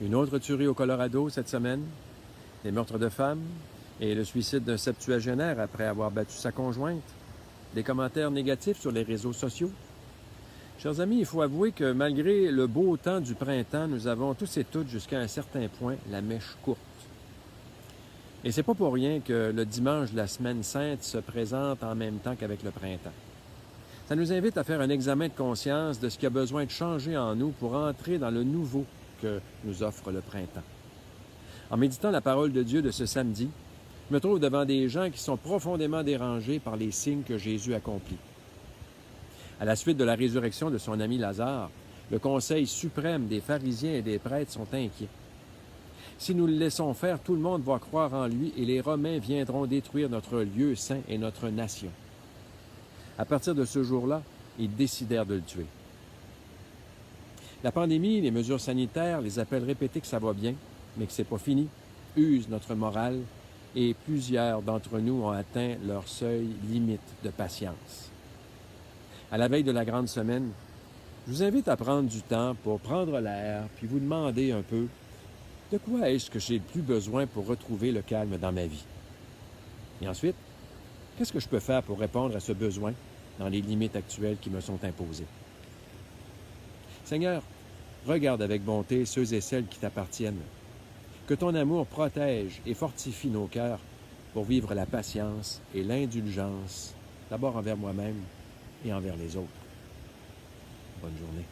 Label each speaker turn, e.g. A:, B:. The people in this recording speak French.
A: Une autre tuerie au Colorado cette semaine, des meurtres de femmes et le suicide d'un septuagénaire après avoir battu sa conjointe, des commentaires négatifs sur les réseaux sociaux. Chers amis, il faut avouer que malgré le beau temps du printemps, nous avons tous et toutes jusqu'à un certain point la mèche courte. Et c'est pas pour rien que le dimanche de la Semaine sainte se présente en même temps qu'avec le printemps. Ça nous invite à faire un examen de conscience de ce qui a besoin de changer en nous pour entrer dans le nouveau que nous offre le printemps. En méditant la parole de Dieu de ce samedi, je me trouve devant des gens qui sont profondément dérangés par les signes que Jésus accomplit. À la suite de la résurrection de son ami Lazare, le conseil suprême des pharisiens et des prêtres sont inquiets. Si nous le laissons faire, tout le monde va croire en lui et les Romains viendront détruire notre lieu saint et notre nation. À partir de ce jour-là, ils décidèrent de le tuer. La pandémie, les mesures sanitaires, les appels répétés que ça va bien, mais que c'est pas fini, usent notre morale et plusieurs d'entre nous ont atteint leur seuil limite de patience. À la veille de la grande semaine, je vous invite à prendre du temps pour prendre l'air puis vous demander un peu de quoi est-ce que j'ai le plus besoin pour retrouver le calme dans ma vie. Et ensuite, qu'est-ce que je peux faire pour répondre à ce besoin dans les limites actuelles qui me sont imposées? Seigneur, regarde avec bonté ceux et celles qui t'appartiennent. Que ton amour protège et fortifie nos cœurs pour vivre la patience et l'indulgence, d'abord envers moi-même et envers les autres. Bonne journée.